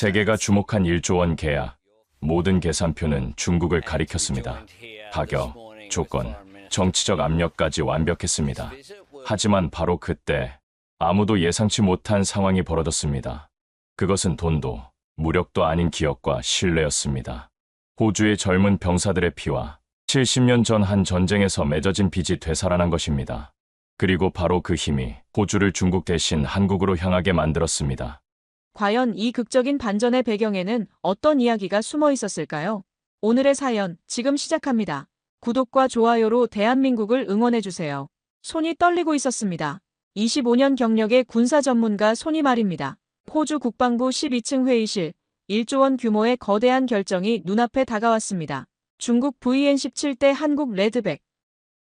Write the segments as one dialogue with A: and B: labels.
A: 세계가 주목한 1조 원 계약. 모든 계산표는 중국을 가리켰습니다. 가격, 조건, 정치적 압력까지 완벽했습니다. 하지만 바로 그때 아무도 예상치 못한 상황이 벌어졌습니다. 그것은 돈도 무력도 아닌 기억과 신뢰였습니다. 호주의 젊은 병사들의 피와 70년 전 한 전쟁에서 맺어진 빚이 되살아난 것입니다. 그리고 바로 그 힘이 호주를 중국 대신 한국으로 향하게 만들었습니다.
B: 과연 이 극적인 반전의 배경에는 어떤 이야기가 숨어 있었을까요? 오늘의 사연 지금 시작합니다. 구독과 좋아요로 대한민국을 응원해주세요. 손이 떨리고 있었습니다. 25년 경력의 군사 전문가 손이 말입니다. 호주 국방부 12층 회의실, 1조 원 규모의 거대한 결정이 눈앞에 다가왔습니다. 중국 VN-17대 한국 레드백.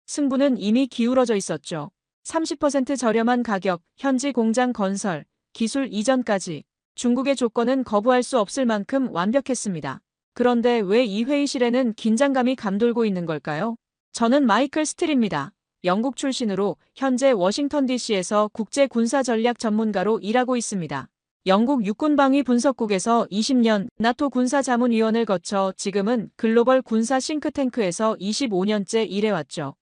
B: 승부는 이미 기울어져 있었죠. 30% 저렴한 가격, 현지 공장 건설, 기술 이전까지. 중국의 조건은 거부할 수 없을 만큼 완벽했습니다. 그런데 왜 이 회의실에는 긴장감이 감돌고 있는 걸까요? 저는 마이클 스틸입니다. 영국 출신으로 현재 워싱턴 DC에서 국제 군사 전략 전문가로 일하고 있습니다. 영국 육군방위 분석국에서 20년, 나토 군사자문위원을 거쳐 지금은 글로벌 군사 싱크탱크에서 25년째 일해왔죠.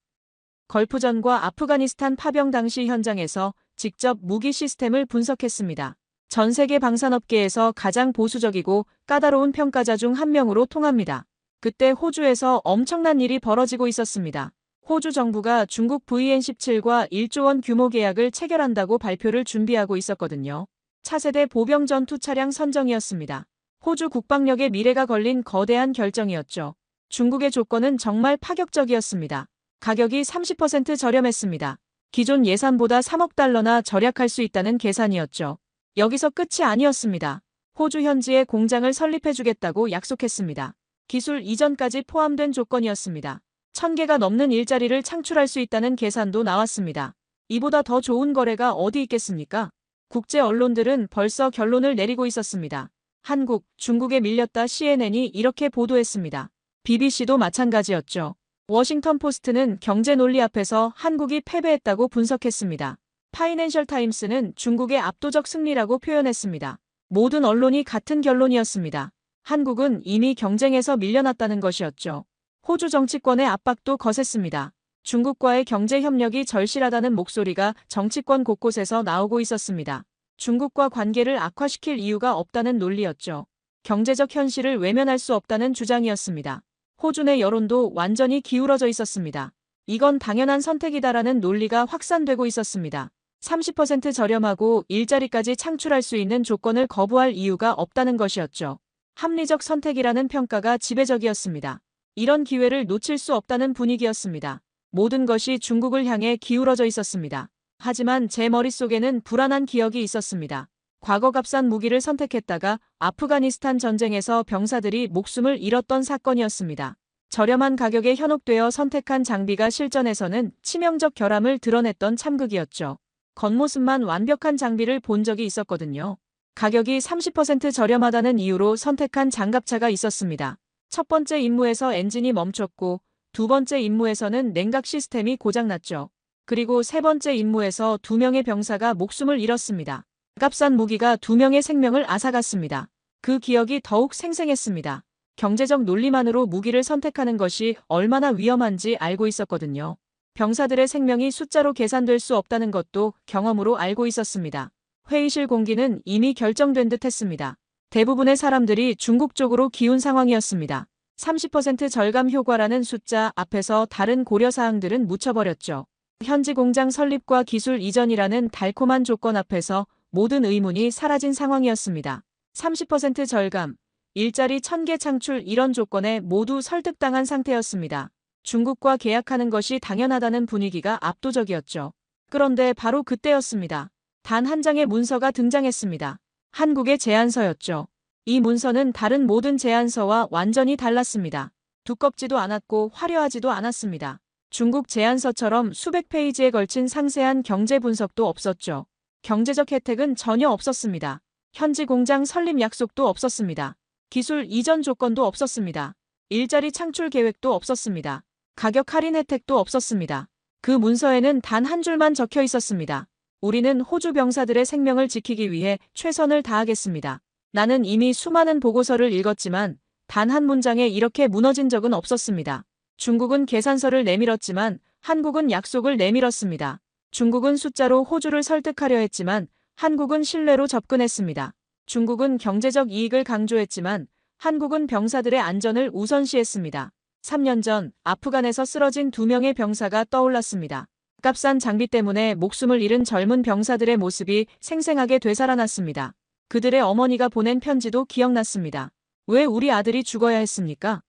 B: 걸프전과 아프가니스탄 파병 당시 현장에서 직접 무기 시스템을 분석했습니다. 전 세계 방산업계에서 가장 보수적이고 까다로운 평가자 중 한 명으로 통합니다. 그때 호주에서 엄청난 일이 벌어지고 있었습니다. 호주 정부가 중국 VN-17과 1조 원 규모 계약을 체결한다고 발표를 준비하고 있었거든요. 차세대 보병 전투 차량 선정이었습니다. 호주 국방력의 미래가 걸린 거대한 결정이었죠. 중국의 조건은 정말 파격적이었습니다. 가격이 30% 저렴했습니다. 기존 예산보다 3억 달러나 절약할 수 있다는 계산이었죠. 여기서 끝이 아니었습니다. 호주 현지에 공장을 설립해주겠다고 약속했습니다. 기술 이전까지 포함된 조건이었습니다. 1000개가 넘는 일자리를 창출할 수 있다는 계산도 나왔습니다. 이보다 더 좋은 거래가 어디 있겠습니까? 국제 언론들은 벌써 결론을 내리고 있었습니다. 한국, 중국에 밀렸다 CNN이 이렇게 보도했습니다. BBC도 마찬가지였죠. 워싱턴 포스트는 경제 논리 앞에서 한국이 패배했다고 분석했습니다. 파이낸셜 타임스는 중국의 압도적 승리라고 표현했습니다. 모든 언론이 같은 결론이었습니다. 한국은 이미 경쟁에서 밀려났다는 것이었죠. 호주 정치권의 압박도 거셌습니다. 중국과의 경제 협력이 절실하다는 목소리가 정치권 곳곳에서 나오고 있었습니다. 중국과 관계를 악화시킬 이유가 없다는 논리였죠. 경제적 현실을 외면할 수 없다는 주장이었습니다. 호주 내 여론도 완전히 기울어져 있었습니다. 이건 당연한 선택이다라는 논리가 확산되고 있었습니다. 30% 저렴하고 일자리까지 창출할 수 있는 조건을 거부할 이유가 없다는 것이었죠. 합리적 선택이라는 평가가 지배적이었습니다. 이런 기회를 놓칠 수 없다는 분위기였습니다. 모든 것이 중국을 향해 기울어져 있었습니다. 하지만 제 머릿속에는 불안한 기억이 있었습니다. 과거 값싼 무기를 선택했다가 아프가니스탄 전쟁에서 병사들이 목숨을 잃었던 사건이었습니다. 저렴한 가격에 현혹되어 선택한 장비가 실전에서는 치명적 결함을 드러냈던 참극이었죠. 겉모습만 완벽한 장비를 본 적이 있었거든요. 가격이 30% 저렴하다는 이유로 선택한 장갑차가 있었습니다. 첫 번째 임무에서 엔진이 멈췄고 두 번째 임무에서는 냉각 시스템이 고장났죠. 그리고 세 번째 임무에서 2명의 병사가 목숨을 잃었습니다. 값싼 무기가 2명의 생명을 앗아갔습니다. 그 기억이 더욱 생생했습니다. 경제적 논리만으로 무기를 선택하는 것이 얼마나 위험한지 알고 있었거든요. 병사들의 생명이 숫자로 계산될 수 없다는 것도 경험으로 알고 있었습니다. 회의실 공기는 이미 결정된 듯 했습니다. 대부분의 사람들이 중국 쪽으로 기운 상황이었습니다. 30% 절감 효과라는 숫자 앞에서 다른 고려사항들은 묻혀버렸죠. 현지 공장 설립과 기술 이전이라는 달콤한 조건 앞에서 모든 의문이 사라진 상황이었습니다. 30% 절감, 일자리 1000개 창출 이런 조건에 모두 설득당한 상태였습니다. 중국과 계약하는 것이 당연하다는 분위기가 압도적이었죠. 그런데 바로 그때였습니다. 단 한 장의 문서가 등장했습니다. 한국의 제안서였죠. 이 문서는 다른 모든 제안서와 완전히 달랐습니다. 두껍지도 않았고 화려하지도 않았습니다. 중국 제안서처럼 수백 페이지에 걸친 상세한 경제 분석도 없었죠. 경제적 혜택은 전혀 없었습니다. 현지 공장 설립 약속도 없었습니다. 기술 이전 조건도 없었습니다. 일자리 창출 계획도 없었습니다. 가격 할인 혜택도 없었습니다. 그 문서에는 단 한 줄만 적혀 있었습니다. 우리는 호주 병사들의 생명을 지키기 위해 최선을 다하겠습니다. 나는 이미 수많은 보고서를 읽었지만 단 한 문장에 이렇게 무너진 적은 없었습니다. 중국은 계산서를 내밀었지만 한국은 약속을 내밀었습니다. 중국은 숫자로 호주를 설득하려 했지만 한국은 신뢰로 접근했습니다. 중국은 경제적 이익을 강조했지만 한국은 병사들의 안전을 우선시했습니다. 3년 전 아프간에서 쓰러진 2명의 병사가 떠올랐습니다. 값싼 장비 때문에 목숨을 잃은 젊은 병사들의 모습이 생생하게 되살아났습니다. 그들의 어머니가 보낸 편지도 기억났습니다. 왜 우리 아들이 죽어야 했습니까?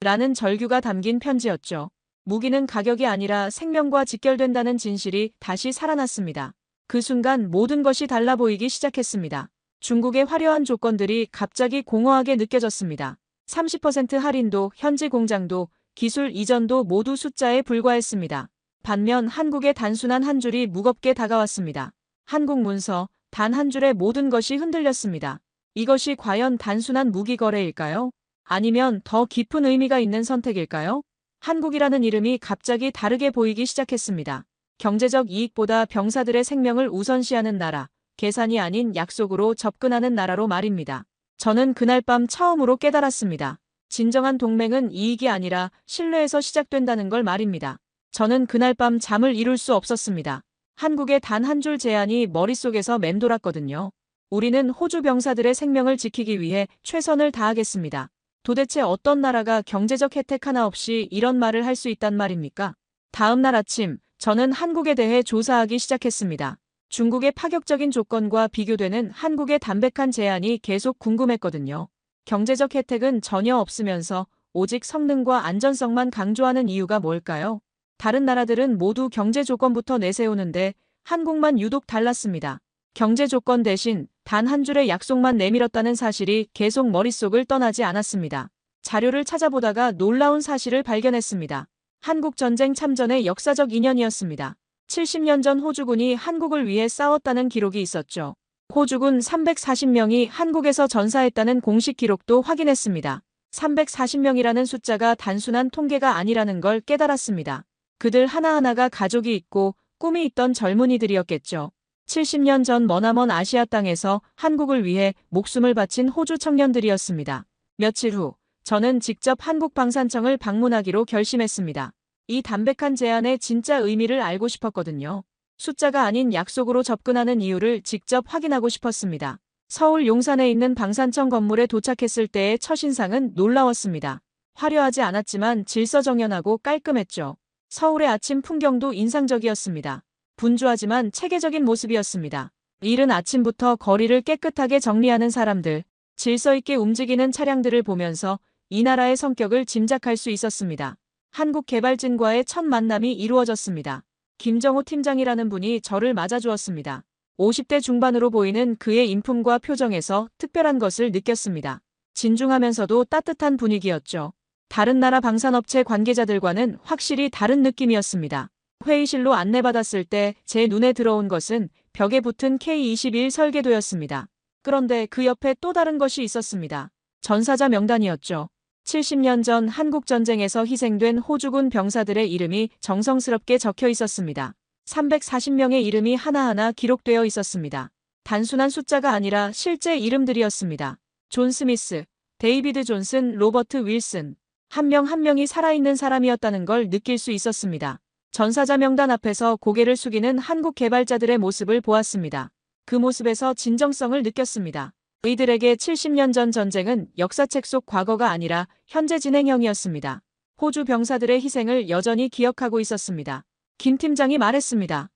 B: 라는 절규가 담긴 편지였죠. 무기는 가격이 아니라 생명과 직결된다는 진실이 다시 살아났습니다. 그 순간 모든 것이 달라 보이기 시작했습니다. 중국의 화려한 조건들이 갑자기 공허하게 느껴졌습니다. 30% 할인도, 현지 공장도, 기술 이전도 모두 숫자에 불과했습니다. 반면 한국의 단순한 한 줄이 무겁게 다가왔습니다. 한국 문서, 단 한 줄에 모든 것이 흔들렸습니다. 이것이 과연 단순한 무기 거래일까요? 아니면 더 깊은 의미가 있는 선택일까요? 한국이라는 이름이 갑자기 다르게 보이기 시작했습니다. 경제적 이익보다 병사들의 생명을 우선시하는 나라, 계산이 아닌 약속으로 접근하는 나라로 말입니다. 저는 그날 밤 처음으로 깨달았습니다. 진정한 동맹은 이익이 아니라 신뢰에서 시작된다는 걸 말입니다. 저는 그날 밤 잠을 이룰 수 없었습니다. 한국의 단 한 줄 제안이 머릿속에서 맴돌았거든요. 우리는 호주 병사들의 생명을 지키기 위해 최선을 다하겠습니다. 도대체 어떤 나라가 경제적 혜택 하나 없이 이런 말을 할 수 있단 말입니까? 다음 날 아침, 저는 한국에 대해 조사하기 시작했습니다. 중국의 파격적인 조건과 비교되는 한국의 담백한 제안이 계속 궁금했거든요. 경제적 혜택은 전혀 없으면서 오직 성능과 안전성만 강조하는 이유가 뭘까요? 다른 나라들은 모두 경제 조건부터 내세우는데 한국만 유독 달랐습니다. 경제 조건 대신 단 한 줄의 약속만 내밀었다는 사실이 계속 머릿속을 떠나지 않았습니다. 자료를 찾아보다가 놀라운 사실을 발견했습니다. 한국 전쟁 참전의 역사적 인연이었습니다. 70년 전 호주군이 한국을 위해 싸웠다는 기록이 있었죠. 호주군 340명이 한국에서 전사했다는 공식 기록도 확인했습니다. 340명이라는 숫자가 단순한 통계가 아니라는 걸 깨달았습니다. 그들 하나하나가 가족이 있고 꿈이 있던 젊은이들이었겠죠. 70년 전 머나먼 아시아 땅에서 한국을 위해 목숨을 바친 호주 청년들이었습니다. 며칠 후, 저는 직접 한국 방산청을 방문하기로 결심했습니다. 이 담백한 제안의 진짜 의미를 알고 싶었거든요. 숫자가 아닌 약속으로 접근하는 이유를 직접 확인하고 싶었습니다. 서울 용산에 있는 방산청 건물에 도착했을 때의 첫인상은 놀라웠습니다. 화려하지 않았지만 질서정연하고 깔끔했죠. 서울의 아침 풍경도 인상적이었습니다. 분주하지만 체계적인 모습이었습니다. 이른 아침부터 거리를 깨끗하게 정리하는 사람들, 질서 있게 움직이는 차량들을 보면서 이 나라의 성격을 짐작할 수 있었습니다. 한국개발진과의 첫 만남이 이루어졌습니다. 김정호 팀장이라는 분이 저를 맞아주었습니다. 50대 중반으로 보이는 그의 인품과 표정에서 특별한 것을 느꼈습니다. 진중하면서도 따뜻한 분위기였죠. 다른 나라 방산업체 관계자들과는 확실히 다른 느낌이었습니다. 회의실로 안내받았을 때 제 눈에 들어온 것은 벽에 붙은 K21 설계도였습니다. 그런데 그 옆에 또 다른 것이 있었습니다. 전사자 명단이었죠. 70년 전 한국전쟁에서 희생된 호주군 병사들의 이름이 정성스럽게 적혀 있었습니다. 340명의 이름이 하나하나 기록되어 있었습니다. 단순한 숫자가 아니라 실제 이름들이었습니다. 존 스미스, 데이비드 존슨, 로버트 윌슨. 한 명 한 명이 살아있는 사람이었다는 걸 느낄 수 있었습니다. 전사자 명단 앞에서 고개를 숙이는 한국 개발자들의 모습을 보았습니다. 그 모습에서 진정성을 느꼈습니다. 이들에게 70년 전 전쟁은 역사책 속 과거가 아니라 현재 진행형이었습니다. 호주 병사들의 희생을 여전히 기억하고 있었습니다. 김 팀장이 말했습니다.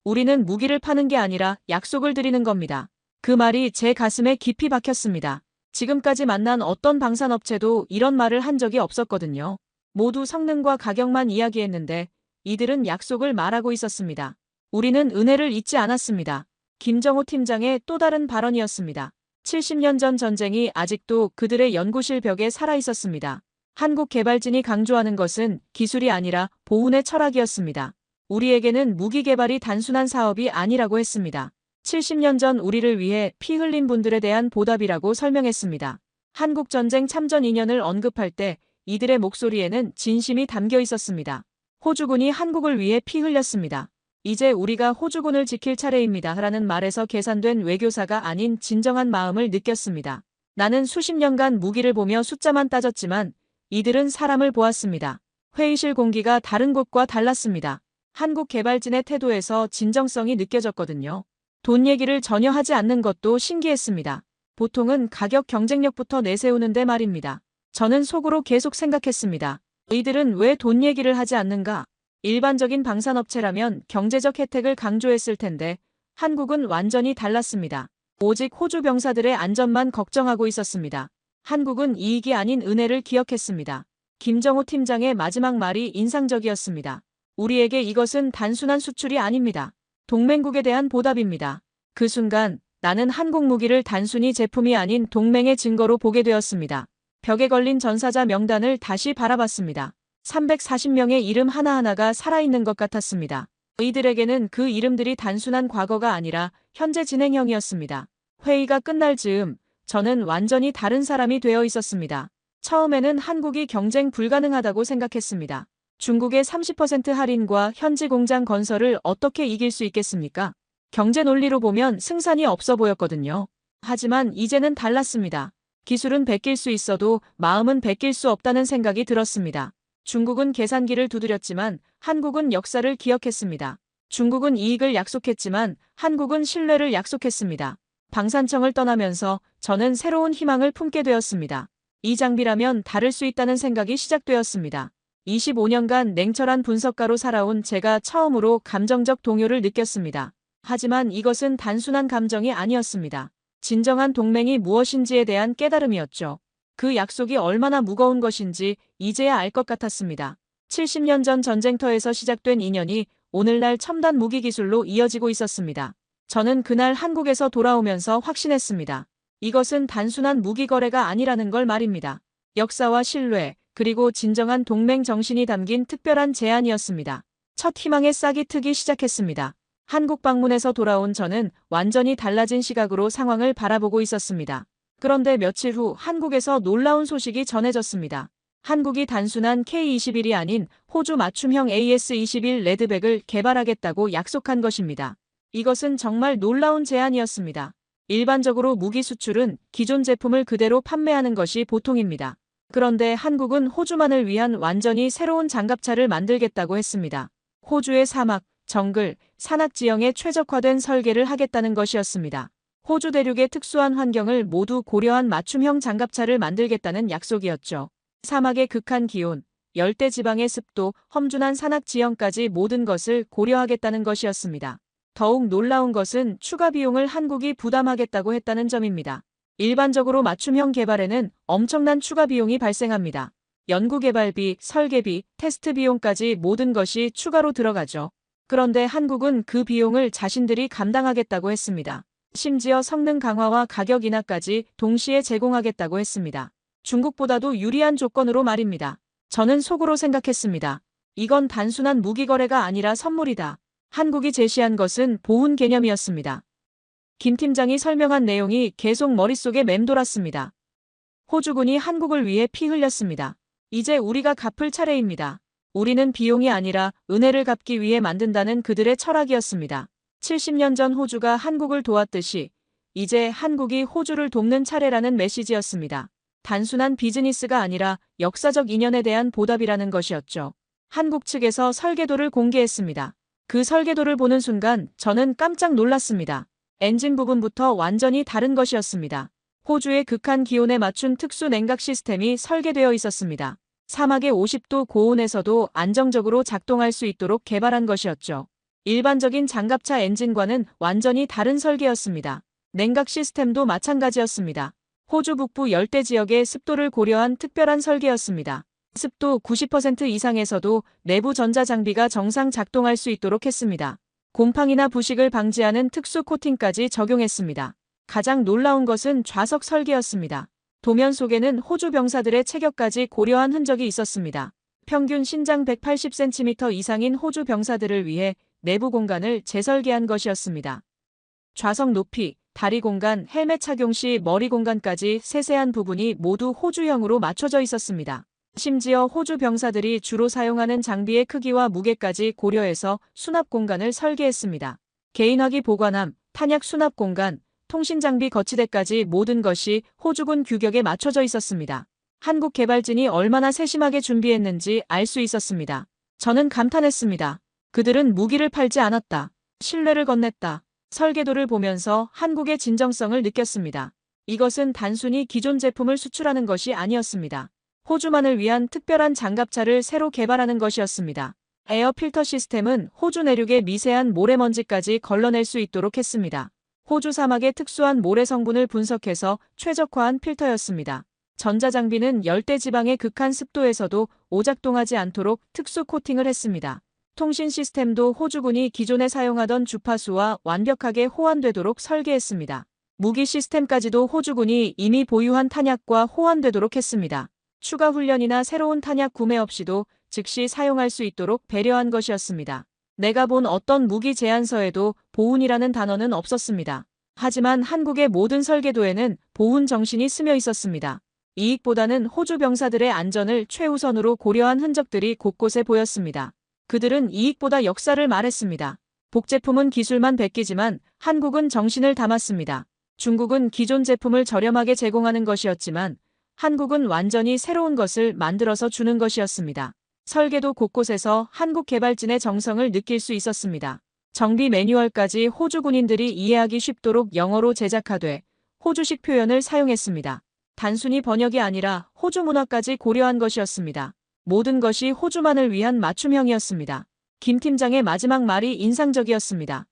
B: 우리는 무기를 파는 게 아니라 약속을 드리는 겁니다. 그 말이 제 가슴에 깊이 박혔습니다. 지금까지 만난 어떤 방산업체도 이런 말을 한 적이 없었거든요. 모두 성능과 가격만 이야기했는데 이들은 약속을 말하고 있었습니다. 우리는 은혜를 잊지 않았습니다. 김정호 팀장의 또 다른 발언이었습니다. 70년 전 전쟁이 아직도 그들의 연구실 벽에 살아있었습니다. 한국 개발진이 강조하는 것은 기술이 아니라 보훈의 철학이었습니다. 우리에게는 무기 개발이 단순한 사업이 아니라고 했습니다. 70년 전 우리를 위해 피 흘린 분들에 대한 보답이라고 설명했습니다. 한국전쟁 참전 인연을 언급할 때 이들의 목소리에는 진심이 담겨 있었습니다. 호주군이 한국을 위해 피 흘렸습니다. 이제 우리가 호주군을 지킬 차례입니다. 라는 말에서 계산된 외교사가 아닌 진정한 마음을 느꼈습니다. 나는 수십 년간 무기를 보며 숫자만 따졌지만 이들은 사람을 보았습니다. 회의실 공기가 다른 곳과 달랐습니다. 한국 개발진의 태도에서 진정성이 느껴졌거든요. 돈 얘기를 전혀 하지 않는 것도 신기했습니다. 보통은 가격 경쟁력부터 내세우는데 말입니다. 저는 속으로 계속 생각했습니다. 이들은 왜 돈 얘기를 하지 않는가? 일반적인 방산업체라면 경제적 혜택을 강조했을 텐데 한국은 완전히 달랐습니다. 오직 호주 병사들의 안전만 걱정하고 있었습니다. 한국은 이익이 아닌 은혜를 기억했습니다. 김정호 팀장의 마지막 말이 인상적이었습니다. 우리에게 이것은 단순한 수출이 아닙니다. 동맹국에 대한 보답입니다. 그 순간 나는 한국 무기를 단순히 제품이 아닌 동맹의 증거로 보게 되었습니다. 벽에 걸린 전사자 명단을 다시 바라봤습니다. 340명의 이름 하나하나가 살아있는 것 같았습니다. 이들에게는 그 이름들이 단순한 과거가 아니라 현재 진행형이었습니다. 회의가 끝날 즈음 저는 완전히 다른 사람이 되어 있었습니다. 처음에는 한국이 경쟁 불가능하다고 생각했습니다. 중국의 30% 할인과 현지 공장 건설을 어떻게 이길 수 있겠습니까? 경제 논리로 보면 승산이 없어 보였거든요. 하지만 이제는 달랐습니다. 기술은 베낄 수 있어도 마음은 베낄 수 없다는 생각이 들었습니다. 중국은 계산기를 두드렸지만 한국은 역사를 기억했습니다. 중국은 이익을 약속했지만 한국은 신뢰를 약속했습니다. 방산청을 떠나면서 저는 새로운 희망을 품게 되었습니다. 이 장비라면 다를 수 있다는 생각이 시작되었습니다. 25년간 냉철한 분석가로 살아온 제가 처음으로 감정적 동요를 느꼈습니다. 하지만 이것은 단순한 감정이 아니었습니다. 진정한 동맹이 무엇인지에 대한 깨달음이었죠. 그 약속이 얼마나 무거운 것인지 이제야 알 것 같았습니다. 70년 전 전쟁터에서 시작된 인연이 오늘날 첨단 무기 기술로 이어지고 있었습니다. 저는 그날 한국에서 돌아오면서 확신했습니다. 이것은 단순한 무기 거래가 아니라는 걸 말입니다. 역사와 신뢰, 그리고 진정한 동맹 정신이 담긴 특별한 제안이었습니다. 첫 희망의 싹이 트기 시작했습니다. 한국 방문에서 돌아온 저는 완전히 달라진 시각으로 상황을 바라보고 있었습니다. 그런데 며칠 후 한국에서 놀라운 소식이 전해졌습니다. 한국이 단순한 K-21이 아닌 호주 맞춤형 AS-21 레드백을 개발하겠다고 약속한 것입니다. 이것은 정말 놀라운 제안이었습니다. 일반적으로 무기 수출은 기존 제품을 그대로 판매하는 것이 보통입니다. 그런데 한국은 호주만을 위한 완전히 새로운 장갑차를 만들겠다고 했습니다. 호주의 사막, 정글, 산악 지형에 최적화된 설계를 하겠다는 것이었습니다. 호주 대륙의 특수한 환경을 모두 고려한 맞춤형 장갑차를 만들겠다는 약속이었죠. 사막의 극한 기온, 열대 지방의 습도, 험준한 산악 지형까지 모든 것을 고려하겠다는 것이었습니다. 더욱 놀라운 것은 추가 비용을 한국이 부담하겠다고 했다는 점입니다. 일반적으로 맞춤형 개발에는 엄청난 추가 비용이 발생합니다. 연구개발비, 설계비, 테스트 비용까지 모든 것이 추가로 들어가죠. 그런데 한국은 그 비용을 자신들이 감당하겠다고 했습니다. 심지어 성능 강화와 가격 인하까지 동시에 제공하겠다고 했습니다. 중국보다도 유리한 조건으로 말입니다. 저는 속으로 생각했습니다. 이건 단순한 무기 거래가 아니라 선물이다. 한국이 제시한 것은 보훈 개념이었습니다. 김 팀장이 설명한 내용이 계속 머릿속에 맴돌았습니다. 호주군이 한국을 위해 피 흘렸습니다. 이제 우리가 갚을 차례입니다. 우리는 비용이 아니라 은혜를 갚기 위해 만든다는 그들의 철학이었습니다. 70년 전 호주가 한국을 도왔듯이 이제 한국이 호주를 돕는 차례라는 메시지였습니다. 단순한 비즈니스가 아니라 역사적 인연에 대한 보답이라는 것이었죠. 한국 측에서 설계도를 공개했습니다. 그 설계도를 보는 순간 저는 깜짝 놀랐습니다. 엔진 부분부터 완전히 다른 것이었습니다. 호주의 극한 기온에 맞춘 특수 냉각 시스템이 설계되어 있었습니다. 사막의 50도 고온에서도 안정적으로 작동할 수 있도록 개발한 것이었죠. 일반적인 장갑차 엔진과는 완전히 다른 설계였습니다. 냉각 시스템도 마찬가지였습니다. 호주 북부 열대 지역의 습도를 고려한 특별한 설계였습니다. 습도 90% 이상에서도 내부 전자장비가 정상 작동할 수 있도록 했습니다. 곰팡이나 부식을 방지하는 특수 코팅까지 적용했습니다. 가장 놀라운 것은 좌석 설계였습니다. 도면 속에는 호주 병사들의 체격까지 고려한 흔적이 있었습니다. 평균 신장 180cm 이상인 호주 병사들을 위해 내부 공간을 재설계한 것이었습니다. 좌석 높이, 다리 공간, 헬멧 착용 시 머리 공간까지 세세한 부분이 모두 호주형으로 맞춰져 있었습니다. 심지어 호주 병사들이 주로 사용하는 장비의 크기와 무게까지 고려해서 수납 공간을 설계했습니다. 개인화기 보관함, 탄약 수납 공간, 통신 장비 거치대까지 모든 것이 호주군 규격에 맞춰져 있었습니다. 한국 개발진이 얼마나 세심하게 준비했는지 알 수 있었습니다. 저는 감탄했습니다. 그들은 무기를 팔지 않았다. 신뢰를 건넸다. 설계도를 보면서 한국의 진정성을 느꼈습니다. 이것은 단순히 기존 제품을 수출하는 것이 아니었습니다. 호주만을 위한 특별한 장갑차를 새로 개발하는 것이었습니다. 에어 필터 시스템은 호주 내륙의 미세한 모래먼지까지 걸러낼 수 있도록 했습니다. 호주 사막의 특수한 모래 성분을 분석해서 최적화한 필터였습니다. 전자장비는 열대지방의 극한 습도에서도 오작동하지 않도록 특수 코팅을 했습니다. 통신 시스템도 호주군이 기존에 사용하던 주파수와 완벽하게 호환되도록 설계했습니다. 무기 시스템까지도 호주군이 이미 보유한 탄약과 호환되도록 했습니다. 추가 훈련이나 새로운 탄약 구매 없이도 즉시 사용할 수 있도록 배려한 것이었습니다. 내가 본 어떤 무기 제안서에도 보훈이라는 단어는 없었습니다. 하지만 한국의 모든 설계도에는 보훈 정신이 스며 있었습니다. 이익보다는 호주 병사들의 안전을 최우선으로 고려한 흔적들이 곳곳에 보였습니다. 그들은 이익보다 역사를 말했습니다. 복제품은 기술만 베끼지만 한국은 정신을 담았습니다. 중국은 기존 제품을 저렴하게 제공하는 것이었지만 한국은 완전히 새로운 것을 만들어서 주는 것이었습니다. 설계도 곳곳에서 한국 개발진의 정성을 느낄 수 있었습니다. 정비 매뉴얼까지 호주 군인들이 이해하기 쉽도록 영어로 제작하되 호주식 표현을 사용했습니다. 단순히 번역이 아니라 호주 문화까지 고려한 것이었습니다. 모든 것이 호주만을 위한 맞춤형이었습니다. 김 팀장의 마지막 말이 인상적이었습니다.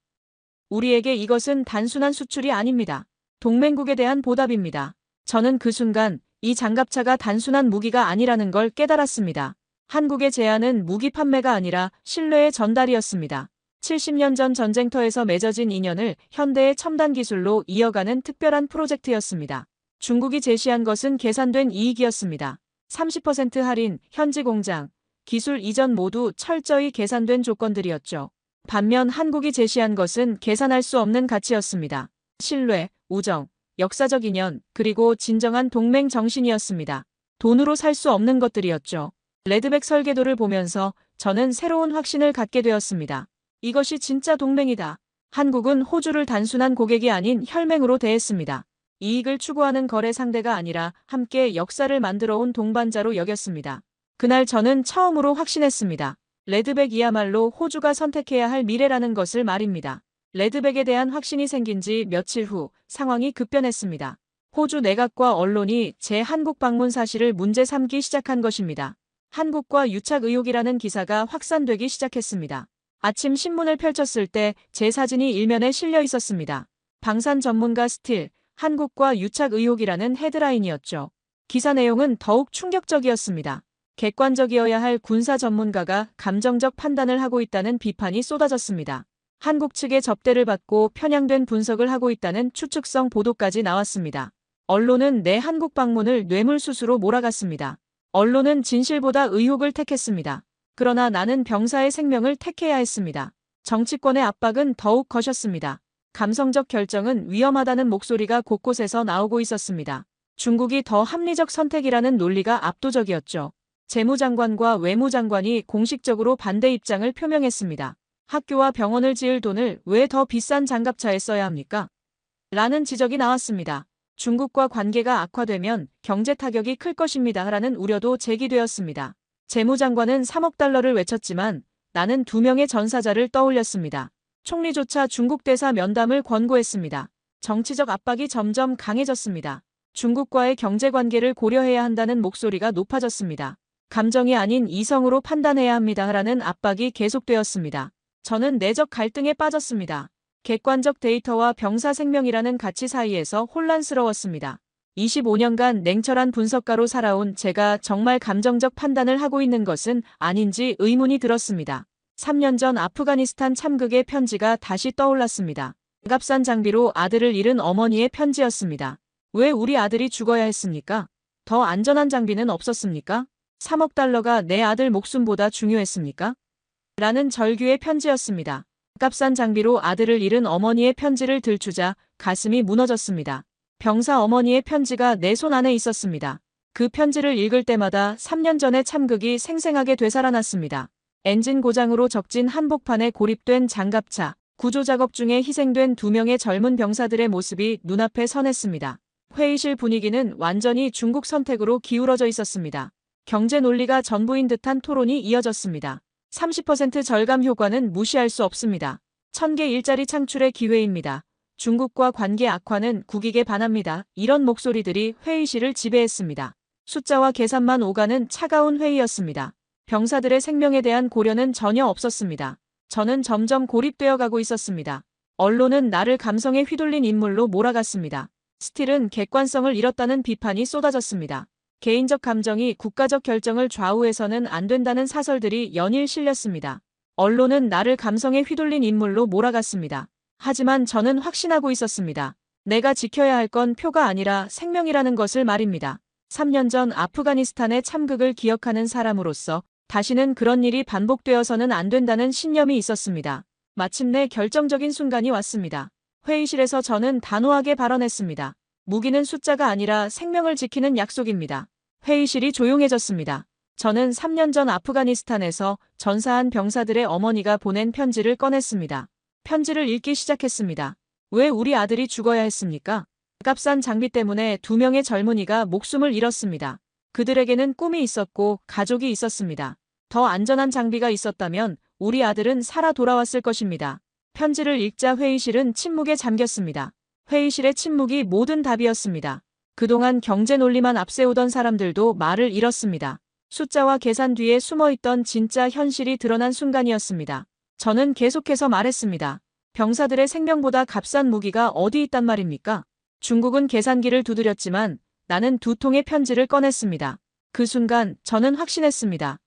B: 우리에게 이것은 단순한 수출이 아닙니다. 동맹국에 대한 보답입니다. 저는 그 순간 이 장갑차가 단순한 무기가 아니라는 걸 깨달았습니다. 한국의 제안은 무기 판매가 아니라 신뢰의 전달이었습니다. 70년 전 전쟁터에서 맺어진 인연을 현대의 첨단 기술로 이어가는 특별한 프로젝트였습니다. 중국이 제시한 것은 계산된 이익이었습니다. 30% 할인, 현지 공장, 기술 이전 모두 철저히 계산된 조건들이었죠. 반면 한국이 제시한 것은 계산할 수 없는 가치였습니다. 신뢰, 우정, 역사적 인연, 그리고 진정한 동맹 정신이었습니다. 돈으로 살 수 없는 것들이었죠. 레드백 설계도를 보면서 저는 새로운 확신을 갖게 되었습니다. 이것이 진짜 동맹이다. 한국은 호주를 단순한 고객이 아닌 혈맹으로 대했습니다. 이익을 추구하는 거래 상대가 아니라 함께 역사를 만들어 온 동반자로 여겼습니다. 그날 저는 처음으로 확신했습니다. 레드백이야말로 호주가 선택해야 할 미래라는 것을 말입니다. 레드백에 대한 확신이 생긴 지 며칠 후 상황이 급변했습니다. 호주 내각과 언론이 제 한국 방문 사실을 문제 삼기 시작한 것입니다. 한국과 유착 의혹이라는 기사가 확산되기 시작했습니다. 아침 신문을 펼쳤을 때 제 사진이 일면에 실려 있었습니다. 방산 전문가 스틸, 한국과 유착 의혹이라는 헤드라인이었죠. 기사 내용은 더욱 충격적이었습니다. 객관적이어야 할 군사 전문가가 감정적 판단을 하고 있다는 비판이 쏟아졌습니다. 한국 측의 접대를 받고 편향된 분석을 하고 있다는 추측성 보도까지 나왔습니다. 언론은 내 한국 방문을 뇌물수수로 몰아갔습니다. 언론은 진실보다 의혹을 택했습니다. 그러나 나는 병사의 생명을 택해야 했습니다. 정치권의 압박은 더욱 거셨습니다. 감성적 결정은 위험하다는 목소리가 곳곳에서 나오고 있었습니다. 중국이 더 합리적 선택이라는 논리가 압도적이었죠. 재무장관과 외무장관이 공식적으로 반대 입장을 표명했습니다. 학교와 병원을 지을 돈을 왜 더 비싼 장갑차에 써야 합니까? 라는 지적이 나왔습니다. 중국과 관계가 악화되면 경제 타격이 클 것입니다. 라는 우려도 제기되었습니다. 재무장관은 3억 달러를 외쳤지만 나는 2명의 전사자를 떠올렸습니다. 총리조차 중국 대사 면담을 권고했습니다. 정치적 압박이 점점 강해졌습니다. 중국과의 경제관계를 고려해야 한다는 목소리가 높아졌습니다. 감정이 아닌 이성으로 판단해야 합니다라는 압박이 계속되었습니다. 저는 내적 갈등에 빠졌습니다. 객관적 데이터와 병사 생명이라는 가치 사이에서 혼란스러웠습니다. 25년간 냉철한 분석가로 살아온 제가 정말 감정적 판단을 하고 있는 것은 아닌지 의문이 들었습니다. 3년 전 아프가니스탄 참극의 편지가 다시 떠올랐습니다. 값싼 장비로 아들을 잃은 어머니의 편지였습니다. 왜 우리 아들이 죽어야 했습니까? 더 안전한 장비는 없었습니까? 3억 달러가 내 아들 목숨보다 중요했습니까? 라는 절규의 편지였습니다. 값싼 장비로 아들을 잃은 어머니의 편지를 들추자 가슴이 무너졌습니다. 병사 어머니의 편지가 내 손 안에 있었습니다. 그 편지를 읽을 때마다 3년 전의 참극이 생생하게 되살아났습니다. 엔진 고장으로 적진 한복판에 고립된 장갑차, 구조 작업 중에 희생된 2명의 젊은 병사들의 모습이 눈앞에 선했습니다. 회의실 분위기는 완전히 중국 선택으로 기울어져 있었습니다. 경제 논리가 전부인 듯한 토론이 이어졌습니다. 30% 절감 효과는 무시할 수 없습니다. 1000개 일자리 창출의 기회입니다. 중국과 관계 악화는 국익에 반합니다. 이런 목소리들이 회의실을 지배했습니다. 숫자와 계산만 오가는 차가운 회의였습니다. 병사들의 생명에 대한 고려는 전혀 없었습니다. 저는 점점 고립되어 가고 있었습니다. 언론은 나를 감성에 휘둘린 인물로 몰아갔습니다. 스틸은 객관성을 잃었다는 비판이 쏟아졌습니다. 개인적 감정이 국가적 결정을 좌우해서는 안 된다는 사설들이 연일 실렸습니다. 언론은 나를 감성에 휘둘린 인물로 몰아갔습니다. 하지만 저는 확신하고 있었습니다. 내가 지켜야 할 건 표가 아니라 생명이라는 것을 말입니다. 3년 전 아프가니스탄의 참극을 기억하는 사람으로서 다시는 그런 일이 반복되어서는 안 된다는 신념이 있었습니다. 마침내 결정적인 순간이 왔습니다. 회의실에서 저는 단호하게 발언했습니다. 무기는 숫자가 아니라 생명을 지키는 약속입니다. 회의실이 조용해졌습니다. 저는 3년 전 아프가니스탄에서 전사한 병사들의 어머니가 보낸 편지를 꺼냈습니다. 편지를 읽기 시작했습니다. 왜 우리 아들이 죽어야 했습니까? 값싼 장비 때문에 2명의 젊은이가 목숨을 잃었습니다. 그들에게는 꿈이 있었고 가족이 있었습니다. 더 안전한 장비가 있었다면 우리 아들은 살아 돌아왔을 것입니다. 편지를 읽자 회의실은 침묵에 잠겼습니다. 회의실의 침묵이 모든 답이었습니다. 그동안 경제 논리만 앞세우던 사람들도 말을 잃었습니다. 숫자와 계산 뒤에 숨어있던 진짜 현실이 드러난 순간이었습니다. 저는 계속해서 말했습니다. 병사들의 생명보다 값싼 무기가 어디 있단 말입니까? 중국은 계산기를 두드렸지만 나는 2통의 편지를 꺼냈습니다. 그 순간 저는 확신했습니다.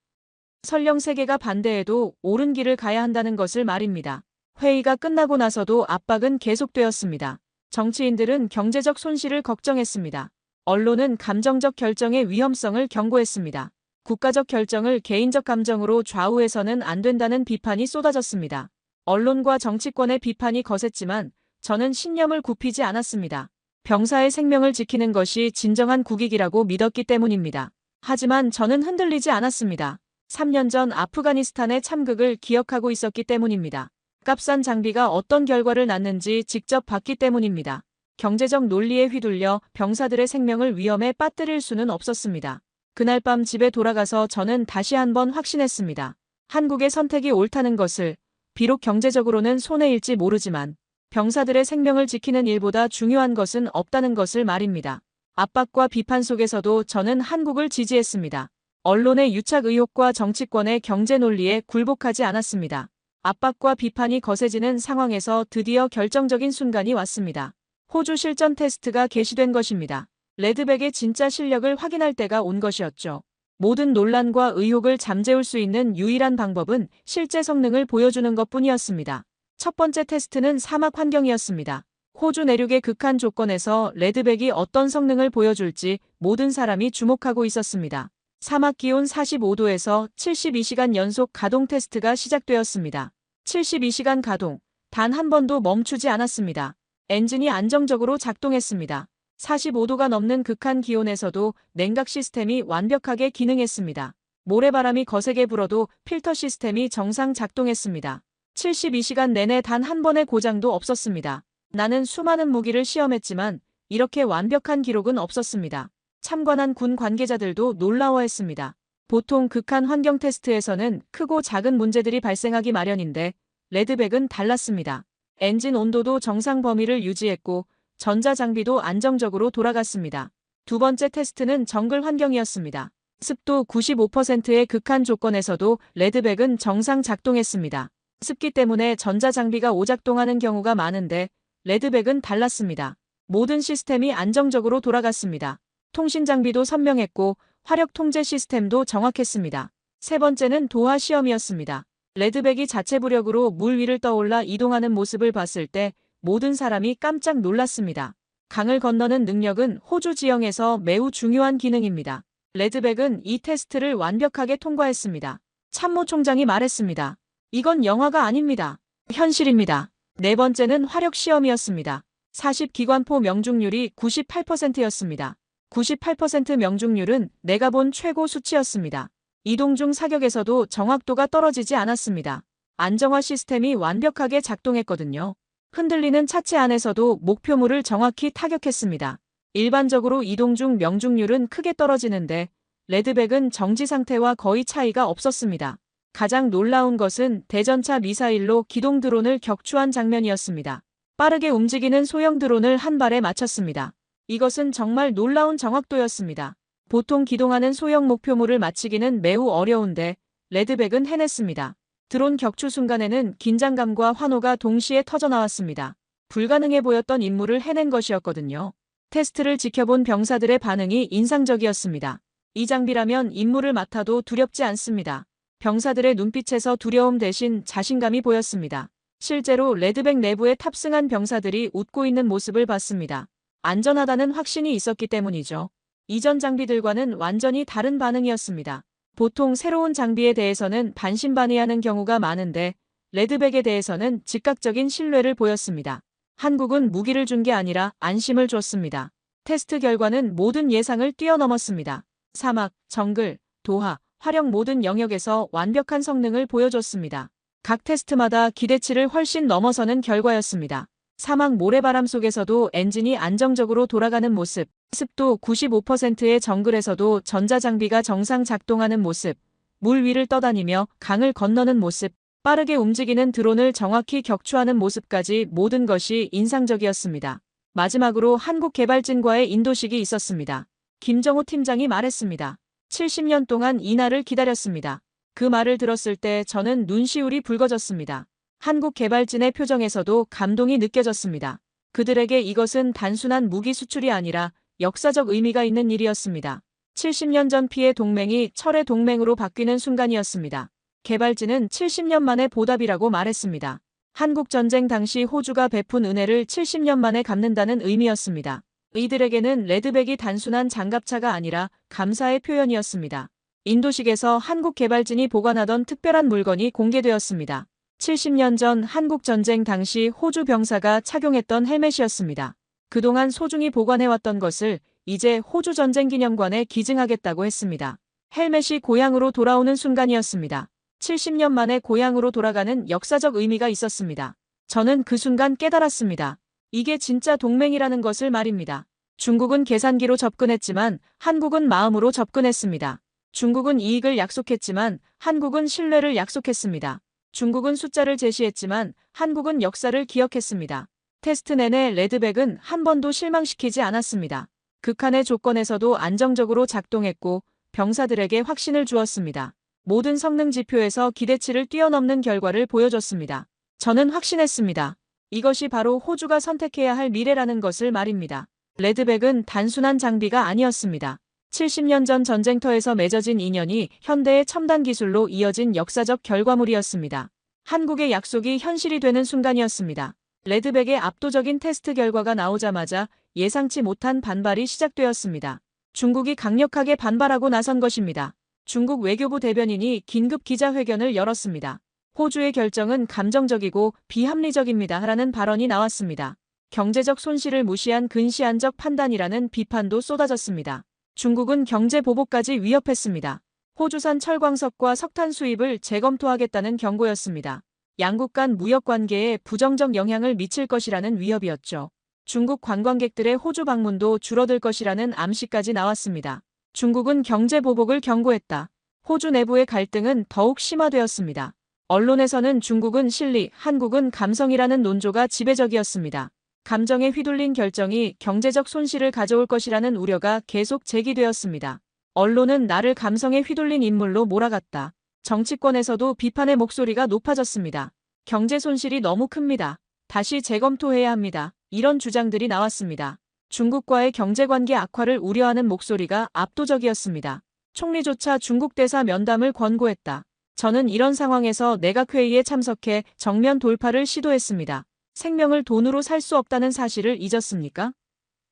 B: 설령 세계가 반대해도 옳은 길을 가야 한다는 것을 말입니다. 회의가 끝나고 나서도 압박은 계속되었습니다. 정치인들은 경제적 손실을 걱정했습니다. 언론은 감정적 결정의 위험성을 경고했습니다. 국가적 결정을 개인적 감정으로 좌우해서는 안 된다는 비판이 쏟아졌습니다. 언론과 정치권의 비판이 거셌지만 저는 신념을 굽히지 않았습니다. 병사의 생명을 지키는 것이 진정한 국익이라고 믿었기 때문입니다. 하지만 저는 흔들리지 않았습니다. 3년 전 아프가니스탄의 참극을 기억하고 있었기 때문입니다. 값싼 장비가 어떤 결과를 낳는지 직접 봤기 때문입니다. 경제적 논리에 휘둘려 병사들의 생명을 위험에 빠뜨릴 수는 없었습니다. 그날 밤 집에 돌아가서 저는 다시 한번 확신했습니다. 한국의 선택이 옳다는 것을. 비록 경제적으로는 손해일지 모르지만 병사들의 생명을 지키는 일보다 중요한 것은 없다는 것을 말입니다. 압박과 비판 속에서도 저는 한국을 지지했습니다. 언론의 유착 의혹과 정치권의 경제 논리에 굴복하지 않았습니다. 압박과 비판이 거세지는 상황에서 드디어 결정적인 순간이 왔습니다. 호주 실전 테스트가 개시된 것입니다. 레드백의 진짜 실력을 확인할 때가 온 것이었죠. 모든 논란과 의혹을 잠재울 수 있는 유일한 방법은 실제 성능을 보여주는 것뿐이었습니다. 첫 번째 테스트는 사막 환경이었습니다. 호주 내륙의 극한 조건에서 레드백이 어떤 성능을 보여줄지 모든 사람이 주목하고 있었습니다. 사막 기온 45도에서 72시간 연속 가동 테스트가 시작되었습니다. 72시간 가동, 단 한 번도 멈추지 않았습니다. 엔진이 안정적으로 작동했습니다. 45도가 넘는 극한 기온에서도 냉각 시스템이 완벽하게 기능했습니다. 모래바람이 거세게 불어도 필터 시스템이 정상 작동했습니다. 72시간 내내 단 한 번의 고장도 없었습니다. 나는 수많은 무기를 시험했지만 이렇게 완벽한 기록은 없었습니다. 참관한 군 관계자들도 놀라워했습니다. 보통 극한 환경 테스트에서는 크고 작은 문제들이 발생하기 마련인데 레드백은 달랐습니다. 엔진 온도도 정상 범위를 유지했고 전자장비도 안정적으로 돌아갔습니다. 두 번째 테스트는 정글 환경이었습니다. 습도 95%의 극한 조건에서도 레드백은 정상 작동했습니다. 습기 때문에 전자장비가 오작동하는 경우가 많은데 레드백은 달랐습니다. 모든 시스템이 안정적으로 돌아갔습니다. 통신장비도 선명했고 화력 통제 시스템도 정확했습니다. 세 번째는 도하 시험이었습니다. 레드백이 자체 부력으로 물 위를 떠올라 이동하는 모습을 봤을 때 모든 사람이 깜짝 놀랐습니다. 강을 건너는 능력은 호주 지형에서 매우 중요한 기능입니다. 레드백은 이 테스트를 완벽하게 통과했습니다. 참모 총장이 말했습니다. 이건 영화가 아닙니다. 현실입니다. 네 번째는 화력 시험이었습니다. 40기관포 명중률이 98%였습니다. 98% 명중률은 내가 본 최고 수치였습니다. 이동 중 사격에서도 정확도가 떨어지지 않았습니다. 안정화 시스템이 완벽하게 작동했거든요. 흔들리는 차체 안에서도 목표물을 정확히 타격했습니다. 일반적으로 이동 중 명중률은 크게 떨어지는데 레드백은 정지 상태와 거의 차이가 없었습니다. 가장 놀라운 것은 대전차 미사일로 기동 드론을 격추한 장면이었습니다. 빠르게 움직이는 소형 드론을 한 발에 맞췄습니다. 이것은 정말 놀라운 정확도였습니다. 보통 기동하는 소형 목표물을 맞히기는 매우 어려운데 레드백은 해냈습니다. 드론 격추 순간에는 긴장감과 환호가 동시에 터져나왔습니다. 불가능해 보였던 임무를 해낸 것이었거든요. 테스트를 지켜본 병사들의 반응이 인상적이었습니다. 이 장비라면 임무를 맡아도 두렵지 않습니다. 병사들의 눈빛에서 두려움 대신 자신감이 보였습니다. 실제로 레드백 내부에 탑승한 병사들이 웃고 있는 모습을 봤습니다. 안전하다는 확신이 있었기 때문이죠. 이전 장비들과는 완전히 다른 반응이었습니다. 보통 새로운 장비에 대해서는 반신반의하는 경우가 많은데 레드백에 대해서는 즉각적인 신뢰를 보였습니다. 한국은 무기를 준 게 아니라 안심을 줬습니다. 테스트 결과는 모든 예상을 뛰어넘었습니다. 사막, 정글, 도하, 화력 모든 영역에서 완벽한 성능을 보여줬습니다. 각 테스트마다 기대치를 훨씬 넘어서는 결과였습니다. 사막 모래바람 속에서도 엔진이 안정적으로 돌아가는 모습, 습도 95%의 정글에서도 전자장비가 정상 작동하는 모습, 물 위를 떠다니며 강을 건너는 모습, 빠르게 움직이는 드론을 정확히 격추하는 모습까지 모든 것이 인상적이었습니다. 마지막으로 한국 개발진과의 인도식이 있었습니다. 김정호 팀장이 말했습니다. 70년 동안 이 날을 기다렸습니다. 그 말을 들었을 때 저는 눈시울이 붉어졌습니다. 한국 개발진의 표정에서도 감동이 느껴졌습니다. 그들에게 이것은 단순한 무기 수출이 아니라 역사적 의미가 있는 일이었습니다. 70년 전 피해 동맹이 철의 동맹으로 바뀌는 순간이었습니다. 개발진은 70년 만의 보답이라고 말했습니다. 한국 전쟁 당시 호주가 베푼 은혜를 70년 만에 갚는다는 의미였습니다. 이들에게는 레드백이 단순한 장갑차가 아니라 감사의 표현이었습니다. 인도식에서 한국 개발진이 보관하던 특별한 물건이 공개되었습니다. 70년 전 한국 전쟁 당시 호주 병사가 착용했던 헬멧이었습니다. 그동안 소중히 보관해왔던 것을 이제 호주 전쟁기념관에 기증하겠다고 했습니다. 헬멧이 고향으로 돌아오는 순간이었습니다. 70년 만에 고향으로 돌아가는 역사적 의미가 있었습니다. 저는 그 순간 깨달았습니다. 이게 진짜 동맹이라는 것을 말입니다. 중국은 계산기로 접근했지만 한국은 마음으로 접근했습니다. 중국은 이익을 약속했지만 한국은 신뢰를 약속했습니다. 중국은 숫자를 제시했지만 한국은 역사를 기억했습니다. 테스트 내내 레드백은 한 번도 실망시키지 않았습니다. 극한의 조건에서도 안정적으로 작동했고 병사들에게 확신을 주었습니다. 모든 성능 지표에서 기대치를 뛰어넘는 결과를 보여줬습니다. 저는 확신했습니다. 이것이 바로 호주가 선택해야 할 미래라는 것을 말입니다. 레드백은 단순한 장비가 아니었습니다. 70년 전 전쟁터에서 맺어진 인연이 현대의 첨단 기술로 이어진 역사적 결과물이었습니다. 한국의 약속이 현실이 되는 순간이었습니다. 레드백의 압도적인 테스트 결과가 나오자마자 예상치 못한 반발이 시작되었습니다. 중국이 강력하게 반발하고 나선 것입니다. 중국 외교부 대변인이 긴급 기자회견을 열었습니다. 호주의 결정은 감정적이고 비합리적입니다. 라는 발언이 나왔습니다. 경제적 손실을 무시한 근시안적 판단이라는 비판도 쏟아졌습니다. 중국은 경제 보복까지 위협했습니다. 호주산 철광석과 석탄 수입을 재검토하겠다는 경고였습니다. 양국 간 무역 관계에 부정적 영향을 미칠 것이라는 위협이었죠. 중국 관광객들의 호주 방문도 줄어들 것이라는 암시까지 나왔습니다. 중국은 경제 보복을 경고했다. 호주 내부의 갈등은 더욱 심화되었습니다. 언론에서는 중국은 실리, 한국은 감성이라는 논조가 지배적이었습니다. 감정에 휘둘린 결정이 경제적 손실을 가져올 것이라는 우려가 계속 제기되었습니다. 언론은 나를 감성에 휘둘린 인물로 몰아갔다. 정치권에서도 비판의 목소리가 높아졌습니다. 경제 손실이 너무 큽니다. 다시 재검토해야 합니다. 이런 주장들이 나왔습니다. 중국과의 경제관계 악화를 우려하는 목소리가 압도적이었습니다. 총리조차 중국 대사 면담을 권고했다. 저는 이런 상황에서 내각회의에 참석해 정면 돌파를 시도했습니다. 생명을 돈으로 살 수 없다는 사실을 잊었습니까?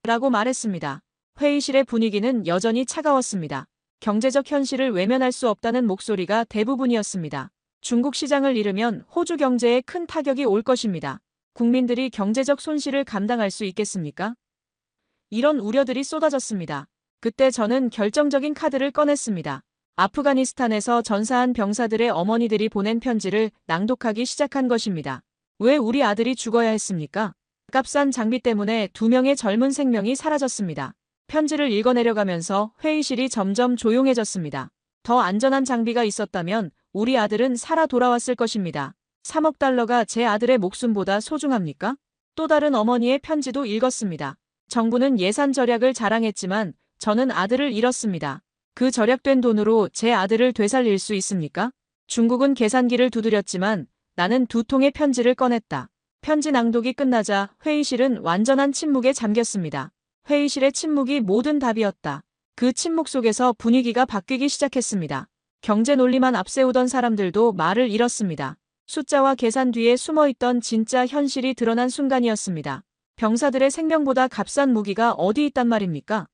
B: 라고 말했습니다. 회의실의 분위기는 여전히 차가웠습니다. 경제적 현실을 외면할 수 없다는 목소리가 대부분이었습니다. 중국 시장을 잃으면 호주 경제에 큰 타격이 올 것입니다. 국민들이 경제적 손실을 감당할 수 있겠습니까? 이런 우려들이 쏟아졌습니다. 그때 저는 결정적인 카드를 꺼냈습니다. 아프가니스탄에서 전사한 병사들의 어머니들이 보낸 편지를 낭독하기 시작한 것입니다. 왜 우리 아들이 죽어야 했습니까? 값싼 장비 때문에 2명의 젊은 생명이 사라졌습니다. 편지를 읽어내려가면서 회의실이 점점 조용해졌습니다. 더 안전한 장비가 있었다면 우리 아들은 살아 돌아왔을 것입니다. 3억 달러가 제 아들의 목숨보다 소중합니까? 또 다른 어머니의 편지도 읽었습니다. 정부는 예산 절약을 자랑했지만 저는 아들을 잃었습니다. 그 절약된 돈으로 제 아들을 되살릴 수 있습니까? 중국은 계산기를 두드렸지만 나는 2통의 편지를 꺼냈다. 편지 낭독이 끝나자 회의실은 완전한 침묵에 잠겼습니다. 회의실의 침묵이 모든 답이었다. 그 침묵 속에서 분위기가 바뀌기 시작했습니다. 경제 논리만 앞세우던 사람들도 말을 잃었습니다. 숫자와 계산 뒤에 숨어있던 진짜 현실이 드러난 순간이었습니다. 병사들의 생명보다 값싼 무기가 어디 있단 말입니까?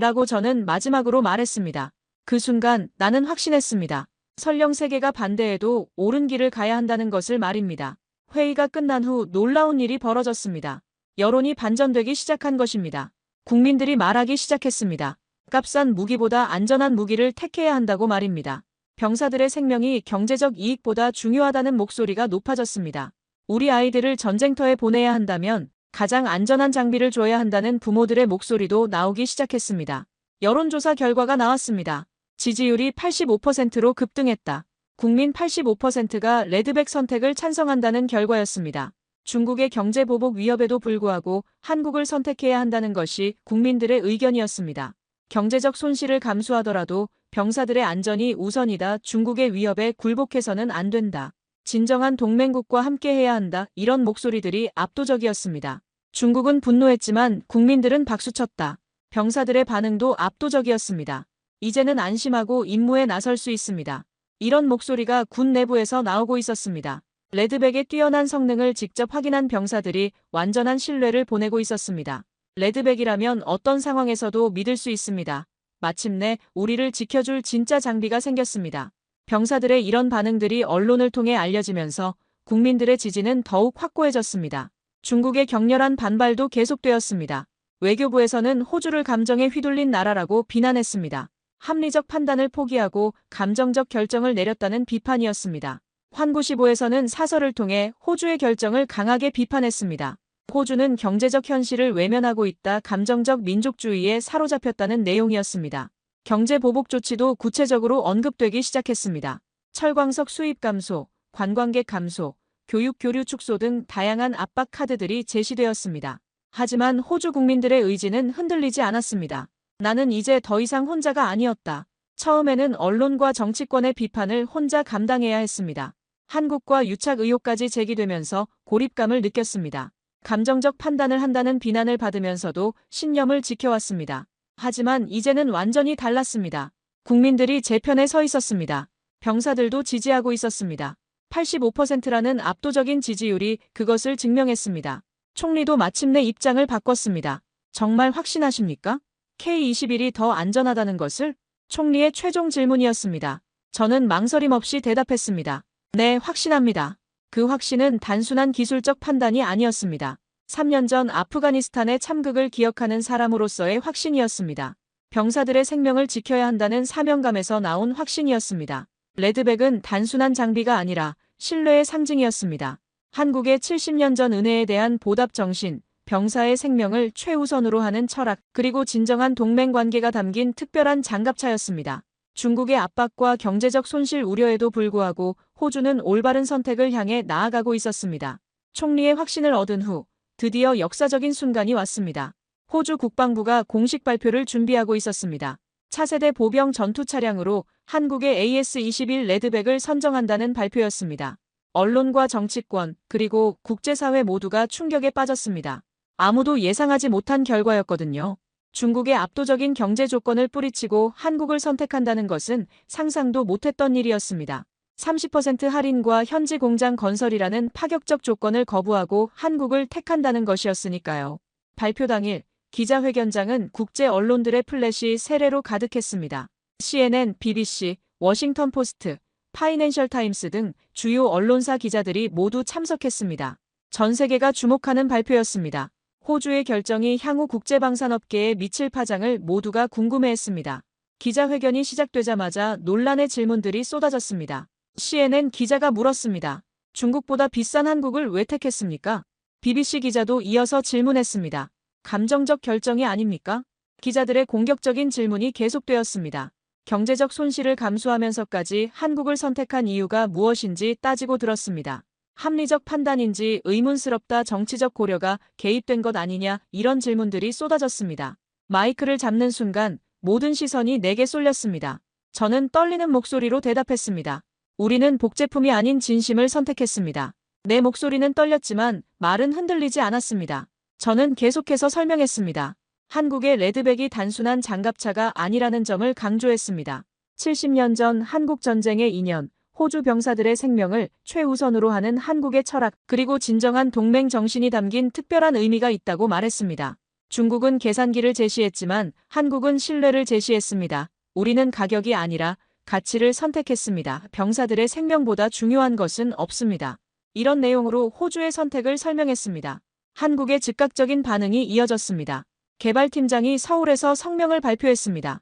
B: 라고 저는 마지막으로 말했습니다. 그 순간 나는 확신했습니다. 설령 세계가 반대해도 옳은 길을 가야 한다는 것을 말입니다. 회의가 끝난 후 놀라운 일이 벌어졌습니다. 여론이 반전되기 시작한 것입니다. 국민들이 말하기 시작했습니다. 값싼 무기보다 안전한 무기를 택해야 한다고 말입니다. 병사들의 생명이 경제적 이익보다 중요하다는 목소리가 높아졌습니다. 우리 아이들을 전쟁터에 보내야 한다면 가장 안전한 장비를 줘야 한다는 부모들의 목소리도 나오기 시작했습니다. 여론조사 결과가 나왔습니다. 지지율이 85%로 급등했다. 국민 85%가 레드백 선택을 찬성한다는 결과였습니다. 중국의 경제 보복 위협에도 불구하고 한국을 선택해야 한다는 것이 국민들의 의견이었습니다. 경제적 손실을 감수하더라도 병사들의 안전이 우선이다. 중국의 위협에 굴복해서는 안 된다. 진정한 동맹국과 함께해야 한다. 이런 목소리들이 압도적이었습니다. 중국은 분노했지만 국민들은 박수쳤다. 병사들의 반응도 압도적이었습니다. 이제는 안심하고 임무에 나설 수 있습니다. 이런 목소리가 군 내부에서 나오고 있었습니다. 레드백의 뛰어난 성능을 직접 확인한 병사들이 완전한 신뢰를 보내고 있었습니다. 레드백이라면 어떤 상황에서도 믿을 수 있습니다. 마침내 우리를 지켜줄 진짜 장비가 생겼습니다. 병사들의 이런 반응들이 언론을 통해 알려지면서 국민들의 지지는 더욱 확고해졌습니다. 중국의 격렬한 반발도 계속되었습니다. 외교부에서는 호주를 감정에 휘둘린 나라라고 비난했습니다. 합리적 판단을 포기하고 감정적 결정을 내렸다는 비판이었습니다. 환구시보에서는 사설을 통해 호주의 결정을 강하게 비판했습니다. 호주는 경제적 현실을 외면하고 있다. 감정적 민족주의에 사로잡혔다는 내용이었습니다. 경제 보복 조치도 구체적으로 언급되기 시작했습니다. 철광석 수입 감소, 관광객 감소, 교육 교류 축소 등 다양한 압박 카드들이 제시되었습니다. 하지만 호주 국민들의 의지는 흔들리지 않았습니다. 나는 이제 더 이상 혼자가 아니었다. 처음에는 언론과 정치권의 비판을 혼자 감당해야 했습니다. 한국과 유착 의혹까지 제기되면서 고립감을 느꼈습니다. 감정적 판단을 한다는 비난을 받으면서도 신념을 지켜왔습니다. 하지만 이제는 완전히 달랐습니다. 국민들이 제 편에 서 있었습니다. 병사들도 지지하고 있었습니다. 85%라는 압도적인 지지율이 그것을 증명했습니다. 총리도 마침내 입장을 바꿨습니다. 정말 확신하십니까? K-21이 더 안전하다는 것을? 총리의 최종 질문이었습니다. 저는 망설임 없이 대답했습니다. 네, 확신합니다. 그 확신은 단순한 기술적 판단이 아니었습니다. 3년 전 아프가니스탄의 참극을 기억하는 사람으로서의 확신이었습니다. 병사들의 생명을 지켜야 한다는 사명감에서 나온 확신이었습니다. 레드백은 단순한 장비가 아니라 신뢰의 상징이었습니다. 한국의 70년 전 은혜에 대한 보답 정신, 병사의 생명을 최우선으로 하는 철학, 그리고 진정한 동맹 관계가 담긴 특별한 장갑차였습니다. 중국의 압박과 경제적 손실 우려에도 불구하고 호주는 올바른 선택을 향해 나아가고 있었습니다. 총리의 확신을 얻은 후 드디어 역사적인 순간이 왔습니다. 호주 국방부가 공식 발표를 준비하고 있었습니다. 차세대 보병 전투 차량으로 한국의 AS-21 레드백을 선정한다는 발표였습니다. 언론과 정치권, 그리고 국제사회 모두가 충격에 빠졌습니다. 아무도 예상하지 못한 결과였거든요. 중국의 압도적인 경제 조건을 뿌리치고 한국을 선택한다는 것은 상상도 못했던 일이었습니다. 30% 할인과 현지 공장 건설이라는 파격적 조건을 거부하고 한국을 택한다는 것이었으니까요. 발표 당일 기자회견장은 국제 언론들의 플래시 세례로 가득했습니다. CNN, BBC, 워싱턴 포스트, 파이낸셜 타임스 등 주요 언론사 기자들이 모두 참석했습니다. 전 세계가 주목하는 발표였습니다. 호주의 결정이 향후 국제방산업계에 미칠 파장을 모두가 궁금해했습니다. 기자회견이 시작되자마자 논란의 질문들이 쏟아졌습니다. CNN 기자가 물었습니다. 중국보다 비싼 한국을 왜 택했습니까? BBC 기자도 이어서 질문했습니다. 감정적 결정이 아닙니까? 기자들의 공격적인 질문이 계속되었습니다. 경제적 손실을 감수하면서까지 한국을 선택한 이유가 무엇인지 따지고 들었습니다. 합리적 판단인지 의문스럽다 정치적 고려가 개입된 것 아니냐 이런 질문들이 쏟아졌습니다. 마이크를 잡는 순간 모든 시선이 내게 쏠렸습니다. 저는 떨리는 목소리로 대답했습니다. 우리는 복제품이 아닌 진심을 선택했습니다. 내 목소리는 떨렸지만 말은 흔들리지 않았습니다. 저는 계속해서 설명했습니다. 한국의 레드백이 단순한 장갑차가 아니라는 점을 강조했습니다. 70년 전 한국 전쟁의 인연, 호주 병사들의 생명을 최우선으로 하는 한국의 철학, 그리고 진정한 동맹 정신이 담긴 특별한 의미가 있다고 말했습니다. 중국은 계산기를 제시했지만 한국은 신뢰를 제시했습니다. 우리는 가격이 아니라 가치를 선택했습니다. 병사들의 생명보다 중요한 것은 없습니다. 이런 내용으로 호주의 선택을 설명했습니다. 한국의 즉각적인 반응이 이어졌습니다. 개발팀장이 서울에서 성명을 발표했습니다.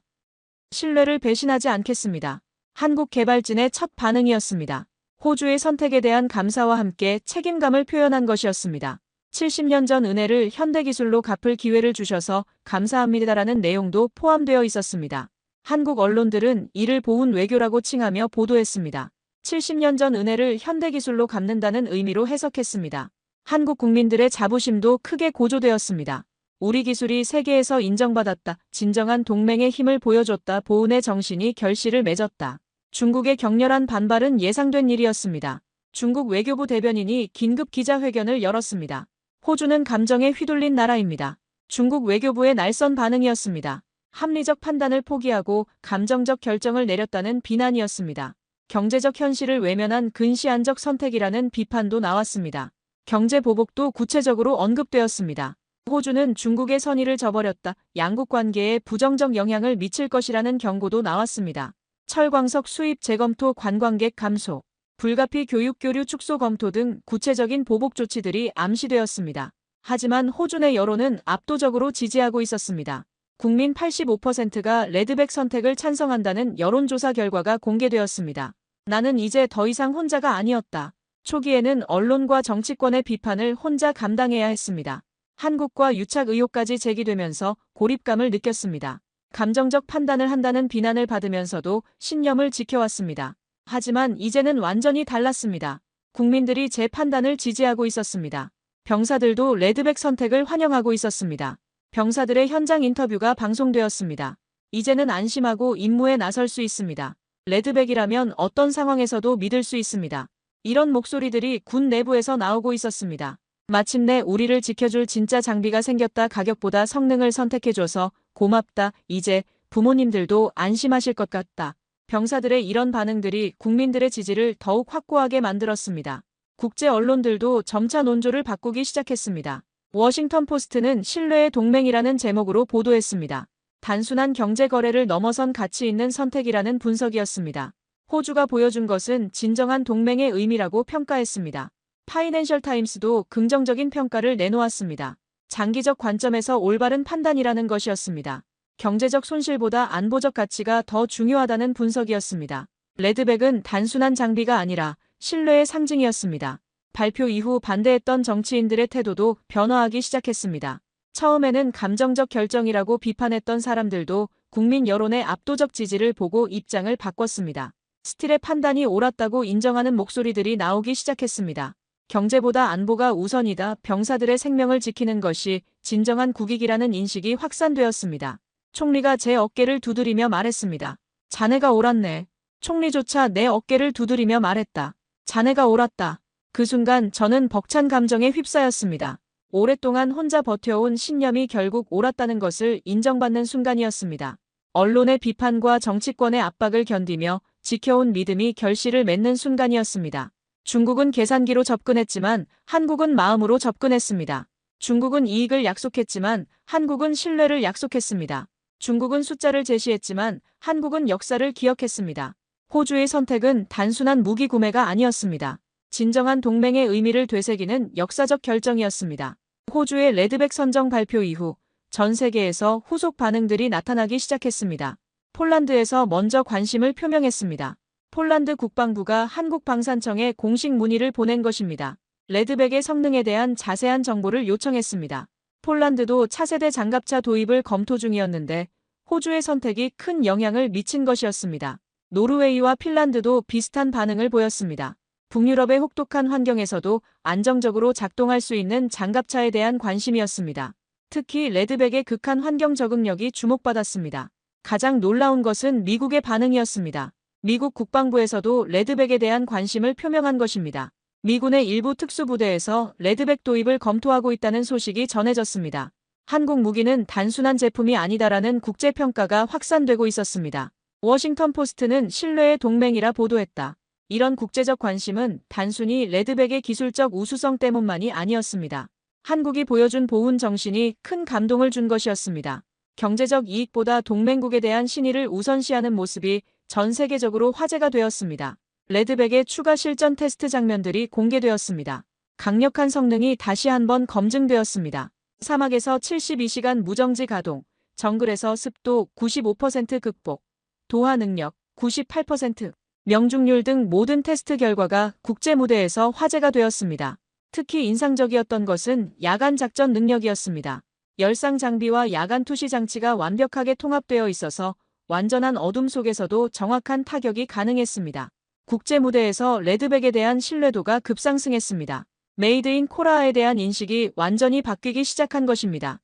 B: 신뢰를 배신하지 않겠습니다. 한국 개발진의 첫 반응이었습니다. 호주의 선택에 대한 감사와 함께 책임감을 표현한 것이었습니다. 70년 전 은혜를 현대기술로 갚을 기회를 주셔서 감사합니다라는 내용도 포함되어 있었습니다. 한국 언론들은 이를 보훈 외교라고 칭하며 보도했습니다. 70년 전 은혜를 현대기술로 갚는다는 의미로 해석했습니다. 한국 국민들의 자부심도 크게 고조되었습니다. 우리 기술이 세계에서 인정받았다. 진정한 동맹의 힘을 보여줬다. 보훈의 정신이 결실을 맺었다. 중국의 격렬한 반발은 예상된 일이었습니다. 중국 외교부 대변인이 긴급 기자회견을 열었습니다. 호주는 감정에 휘둘린 나라입니다. 중국 외교부의 날선 반응이었습니다. 합리적 판단을 포기하고 감정적 결정을 내렸다는 비난이었습니다. 경제적 현실을 외면한 근시안적 선택이라는 비판도 나왔습니다. 경제 보복도 구체적으로 언급되었습니다. 호주는 중국의 선의를 저버렸다. 양국 관계에 부정적 영향을 미칠 것이라는 경고도 나왔습니다. 철광석 수입 재검토 관광객 감소, 불가피 교육 교류 축소 검토 등 구체적인 보복 조치들이 암시되었습니다. 하지만 호주 내 여론은 압도적으로 지지하고 있었습니다. 국민 85%가 레드백 선택을 찬성한다는 여론조사 결과가 공개되었습니다. 나는 이제 더 이상 혼자가 아니었다. 초기에는 언론과 정치권의 비판을 혼자 감당해야 했습니다. 한국과 유착 의혹까지 제기되면서 고립감을 느꼈습니다. 감정적 판단을 한다는 비난을 받으면서도 신념을 지켜왔습니다. 하지만 이제는 완전히 달랐습니다. 국민들이 제 판단을 지지하고 있었습니다. 병사들도 레드백 선택을 환영하고 있었습니다. 병사들의 현장 인터뷰가 방송되었습니다. 이제는 안심하고 임무에 나설 수 있습니다. 레드백이라면 어떤 상황에서도 믿을 수 있습니다. 이런 목소리들이 군 내부에서 나오고 있었습니다. 마침내 우리를 지켜줄 진짜 장비가 생겼다. 가격보다 성능을 선택해줘서 고맙다. 이제 부모님들도 안심하실 것 같다. 병사들의 이런 반응들이 국민들의 지지를 더욱 확고하게 만들었습니다. 국제 언론들도 점차 논조를 바꾸기 시작했습니다. 워싱턴 포스트는 신뢰의 동맹이라는 제목으로 보도했습니다. 단순한 경제 거래를 넘어선 가치 있는 선택이라는 분석이었습니다. 호주가 보여준 것은 진정한 동맹의 의미라고 평가했습니다. 파이낸셜 타임스도 긍정적인 평가를 내놓았습니다. 장기적 관점에서 올바른 판단이라는 것이었습니다. 경제적 손실보다 안보적 가치가 더 중요하다는 분석이었습니다. 레드백은 단순한 장비가 아니라 신뢰의 상징이었습니다. 발표 이후 반대했던 정치인들의 태도도 변화하기 시작했습니다. 처음에는 감정적 결정이라고 비판했던 사람들도 국민 여론의 압도적 지지를 보고 입장을 바꿨습니다. 스틸의 판단이 옳았다고 인정하는 목소리들이 나오기 시작했습니다. 경제보다 안보가 우선이다. 병사들의 생명을 지키는 것이 진정한 국익이라는 인식이 확산되었습니다. 총리가 제 어깨를 두드리며 말했습니다. 자네가 옳았네. 총리조차 내 어깨를 두드리며 말했다. 자네가 옳았다. 그 순간 저는 벅찬 감정에 휩싸였습니다. 오랫동안 혼자 버텨온 신념이 결국 옳았다는 것을 인정받는 순간이었습니다. 언론의 비판과 정치권의 압박을 견디며 지켜온 믿음이 결실을 맺는 순간이었습니다. 중국은 계산기로 접근했지만 한국은 마음으로 접근했습니다. 중국은 이익을 약속했지만 한국은 신뢰를 약속했습니다. 중국은 숫자를 제시했지만 한국은 역사를 기억했습니다. 호주의 선택은 단순한 무기 구매가 아니었습니다. 진정한 동맹의 의미를 되새기는 역사적 결정이었습니다. 호주의 레드백 선정 발표 이후 전 세계에서 후속 반응들이 나타나기 시작했습니다. 폴란드에서 먼저 관심을 표명했습니다. 폴란드 국방부가 한국방산청에 공식 문의를 보낸 것입니다. 레드백의 성능에 대한 자세한 정보를 요청했습니다. 폴란드도 차세대 장갑차 도입을 검토 중이었는데 호주의 선택이 큰 영향을 미친 것이었습니다. 노르웨이와 핀란드도 비슷한 반응을 보였습니다. 북유럽의 혹독한 환경에서도 안정적으로 작동할 수 있는 장갑차에 대한 관심이었습니다. 특히 레드백의 극한 환경 적응력이 주목받았습니다. 가장 놀라운 것은 미국의 반응이었습니다. 미국 국방부에서도 레드백에 대한 관심을 표명한 것입니다. 미군의 일부 특수부대에서 레드백 도입을 검토하고 있다는 소식이 전해졌습니다. 한국 무기는 단순한 제품이 아니다라는 국제평가가 확산되고 있었습니다. 워싱턴 포스트는 신뢰의 동맹이라 보도했다. 이런 국제적 관심은 단순히 레드백의 기술적 우수성 때문만이 아니었습니다. 한국이 보여준 보훈 정신이 큰 감동을 준 것이었습니다. 경제적 이익보다 동맹국에 대한 신의를 우선시하는 모습이 전 세계적으로 화제가 되었습니다. 레드백의 추가 실전 테스트 장면들이 공개되었습니다. 강력한 성능이 다시 한번 검증되었습니다. 사막에서 72시간 무정지 가동, 정글에서 습도 95% 극복, 도하 능력 98%, 명중률 등 모든 테스트 결과가 국제 무대에서 화제가 되었습니다. 특히 인상적이었던 것은 야간 작전 능력이었습니다. 열상 장비와 야간 투시 장치가 완벽하게 통합되어 있어서 완전한 어둠 속에서도 정확한 타격이 가능했습니다. 국제 무대에서 레드백에 대한 신뢰도가 급상승했습니다. 메이드 인 코라에 대한 인식이 완전히 바뀌기 시작한 것입니다.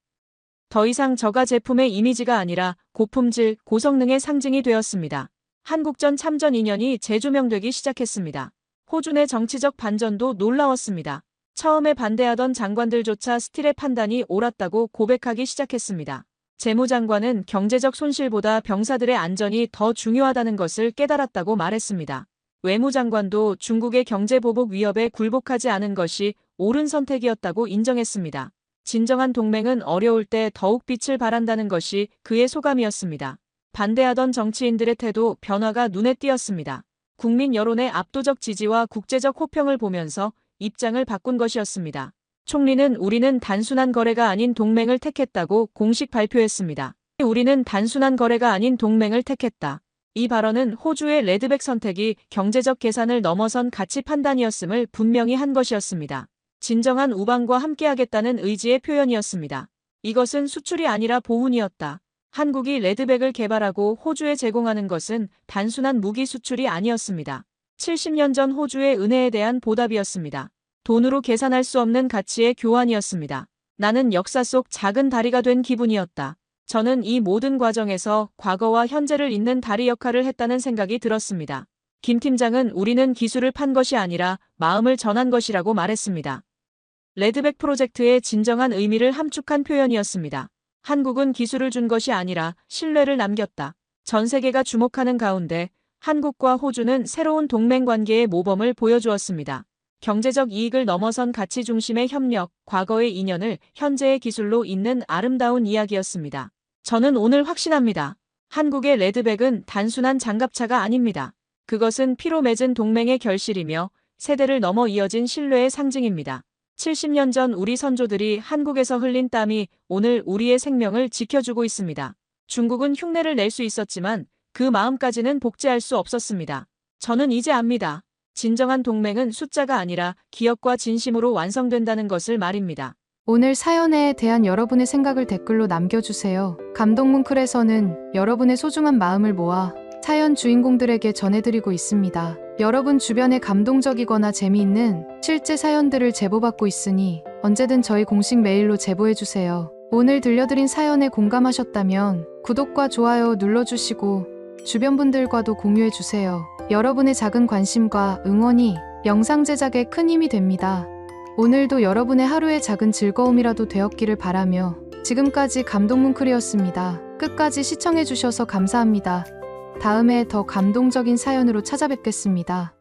B: 더 이상 저가 제품의 이미지가 아니라 고품질, 고성능의 상징이 되었습니다. 한국전 참전 인연이 재조명되기 시작했습니다. 호주 내 정치적 반전도 놀라웠습니다. 처음에 반대하던 장관들조차 스틸의 판단이 옳았다고 고백하기 시작했습니다. 재무장관은 경제적 손실보다 병사들의 안전이 더 중요하다는 것을 깨달았다고 말했습니다. 외무장관도 중국의 경제보복 위협에 굴복하지 않은 것이 옳은 선택이었다고 인정했습니다. 진정한 동맹은 어려울 때 더욱 빛을 발한다는 것이 그의 소감이었습니다. 반대하던 정치인들의 태도 변화가 눈에 띄었습니다. 국민 여론의 압도적 지지와 국제적 호평을 보면서 입장을 바꾼 것이었습니다. 총리는 우리는 단순한 거래가 아닌 동맹을 택했다고 공식 발표했습니다. 우리는 단순한 거래가 아닌 동맹을 택했다. 이 발언은 호주의 레드백 선택이 경제적 계산을 넘어선 가치 판단이었음을 분명히 한 것이었습니다. 진정한 우방과 함께하겠다는 의지의 표현이었습니다. 이것은 수출이 아니라 보훈이었다. 한국이 레드백을 개발하고 호주에 제공하는 것은 단순한 무기 수출이 아니었습니다. 70년 전 호주의 은혜에 대한 보답이었습니다. 돈으로 계산할 수 없는 가치의 교환이었습니다. 나는 역사 속 작은 다리가 된 기분이었다. 저는 이 모든 과정에서 과거와 현재를 잇는 다리 역할을 했다는 생각이 들었습니다. 김 팀장은 우리는 기술을 판 것이 아니라 마음을 전한 것이라고 말했습니다. 레드백 프로젝트의 진정한 의미를 함축한 표현이었습니다. 한국은 기술을 준 것이 아니라 신뢰를 남겼다. 전 세계가 주목하는 가운데 한국과 호주는 새로운 동맹 관계의 모범을 보여주었습니다. 경제적 이익을 넘어선 가치 중심의 협력, 과거의 인연을 현재의 기술로 잇는 아름다운 이야기였습니다. 저는 오늘 확신합니다. 한국의 레드백은 단순한 장갑차가 아닙니다. 그것은 피로 맺은 동맹의 결실이며 세대를 넘어 이어진 신뢰의 상징입니다. 70년 전 우리 선조들이 한국에서 흘린 땀이 오늘 우리의 생명을 지켜주고 있습니다. 중국은 흉내를 낼 수 있었지만 그 마음까지는 복제할 수 없었습니다. 저는 이제 압니다. 진정한 동맹은 숫자가 아니라 기억과 진심으로 완성된다는 것을 말입니다.
C: 오늘 사연에 대한 여러분의 생각을 댓글로 남겨주세요. 감동문클에서는 여러분의 소중한 마음을 모아 사연 주인공들에게 전해드리고 있습니다. 여러분 주변에 감동적이거나 재미있는 실제 사연들을 제보받고 있으니 언제든 저희 공식 메일로 제보해주세요. 오늘 들려드린 사연에 공감하셨다면 구독과 좋아요 눌러주시고 주변 분들과도 공유해주세요. 여러분의 작은 관심과 응원이 영상 제작에 큰 힘이 됩니다. 오늘도 여러분의 하루의 작은 즐거움이라도 되었기를 바라며 지금까지 감동문클이었습니다. 끝까지 시청해주셔서 감사합니다. 다음에 더 감동적인 사연으로 찾아뵙겠습니다.